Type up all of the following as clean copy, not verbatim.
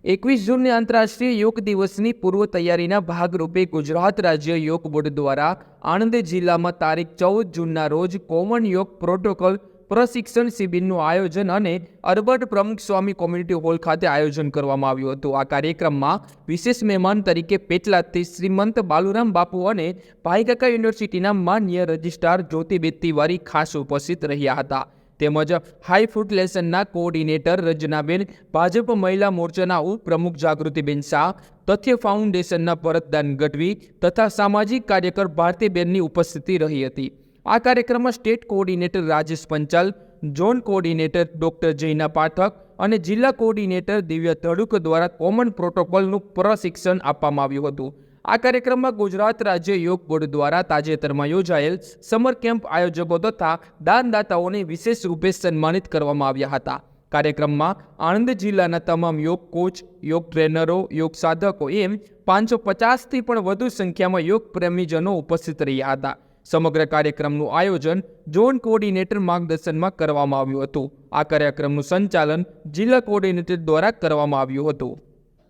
21 જૂનની આંતરરાષ્ટ્રીય યોગ દિવસની પૂર્વ તૈયારીના ભાગરૂપે ગુજરાત રાજ્ય યોગ બોર્ડ દ્વારા આણંદ જિલ્લામાં તારીખ 14 જૂનના રોજ કોમન યોગ પ્રોટોકોલ પ્રશિક્ષણ શિબિરનું આયોજન અને અરબડ પ્રમુખ સ્વામી કોમ્યુનિટી હોલ ખાતે આયોજન કરવામાં આવ્યું હતું। આ કાર્યક્રમમાં વિશેષ મહેમાન તરીકે પેટલાદથી શ્રીમંત બાલુરામ બાપુ અને ભાઈકાકા યુનિવર્સિટીના માન્ય રજિસ્ટ્રાર જ્યોતિબેન તિવારી ખાસ ઉપસ્થિત રહ્યા હતા। તેમજ હાઈ ફૂડ લેસનના કોઓર્ડિનેટર રચનાબેન, ભાજપ મહિલા મોરચાના ઉપપ્રમુખ જાગૃતિબેન શાહ, તથ્ય ફાઉન્ડેશનના ભરતદાન ગઢવી તથા સામાજિક કાર્યકર ભારતીબેનની ઉપસ્થિતિ રહી હતી। આ કાર્યક્રમમાં state coordinator Rajesh Panchal, zone coordinator doctor Jaina Pathak અને જિલ્લા કોઓર્ડિનેટર દિવ્ય ધડુક દ્વારા કોમન પ્રોટોકોલનું પ્રશિક્ષણ આપવામાં આવ્યું હતું। આ કાર્યક્રમમાં ગુજરાત રાજ્ય યોગ બોર્ડ દ્વારા તાજેતરમાં યોજાયેલ સમર કેમ્પ આયોજકો તથા દાનદાતાઓને વિશેષ રૂપે સન્માનિત કરવામાં આવ્યા હતા। કાર્યક્રમમાં આણંદ જિલ્લાના તમામ યોગ કોચ, યોગ ટ્રેનરો, યોગ સાધકો એમ 550થી પણ વધુ સંખ્યામાં યોગ પ્રેમીજનો ઉપસ્થિત રહ્યા હતા। સમગ્ર કાર્યક્રમનું આયોજન ઝોન કોઓર્ડિનેટર માર્ગદર્શનમાં કરવામાં આવ્યું હતું। આ કાર્યક્રમનું સંચાલન જિલ્લા કોઓર્ડિનેટર દ્વારા કરવામાં આવ્યું હતું।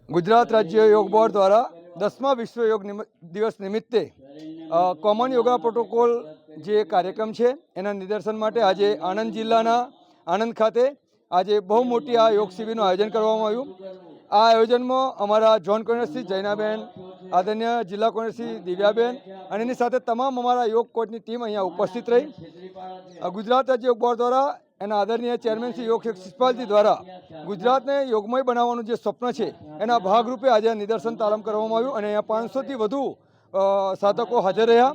ગુજરાત રાજ્ય યોગ બોર્ડ દ્વારા 10મા વિશ્વ યોગ દિવસ નિમિત્તે કોમન યોગા પ્રોટોકોલ જે કાર્યક્રમ છે એના નિદર્શન માટે આજે આણંદ જિલ્લાના આણંદ ખાતે આજે બહુ મોટી આ યોગ શિબિરનું આયોજન કરવામાં આવ્યું। આ આયોજનમાં અમારા ઝોન કોર્નરથી જૈનાબેન, આદરણીય જિલ્લા કોર્નરથી દિવ્યાબેન અને એની સાથે તમામ અમારા યોગ કોચની ટીમ અહીંયા ઉપસ્થિત રહી। ગુજરાત રાજ્ય યોગ બોર્ડ દ્વારા એના આદરણીય ચેરમેન શ્રી યોગ શિષપાલજી દ્વારા ગુજરાતને યોગમય બનાવવાનું જે સ્વપ્ન છે એના ભાગરૂપે આજે નિદર્શન તાલીમ કરવામાં આવ્યું અને અહીંયા 500થી વધુ સાધકો હાજર રહ્યા।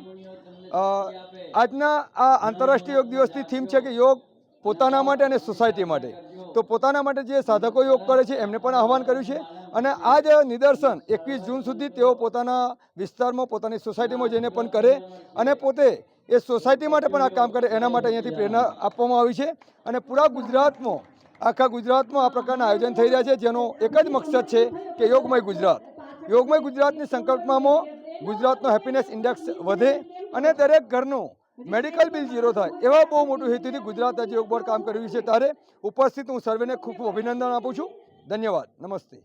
આજના આ આંતરરાષ્ટ્રીય યોગ દિવસની થીમ છે કે યોગ પોતાના માટે અને સોસાયટી માટે। તો પોતાના માટે જે સાધકો યોગ કરે છે એમને પણ આહવાન કર્યું છે અને આ જ નિદર્શન 21 જૂન સુધી તેઓ પોતાના વિસ્તારમાં, પોતાની સોસાયટીમાં જઈને પણ કરે અને પોતે એ સોસાયટી માટે પણ આ કામ કરે એના માટે અહીંયાથી પ્રેરણા આપવામાં આવી છે અને પૂરા ગુજરાતમાં, આખા ગુજરાતમાં આ પ્રકારના આયોજન થઈ રહ્યા છે જેનો એક જ મકસદ છે કે યોગમય ગુજરાત। યોગમય ગુજરાતની સંકલ્પનામાં ગુજરાતનો હેપીનેસ ઇન્ડેક્સ વધે અને દરેક ઘરનું મેડિકલ બિલ 0 થાય એવા બહુ મોટું હેતુથી ગુજરાત રાજ્ય યોગ બોર્ડ કામ કર્યું છે। ત્યારે ઉપસ્થિત હું સર્વેને ખૂબ ખૂબ અભિનંદન આપું છું। ધન્યવાદ, નમસ્તે।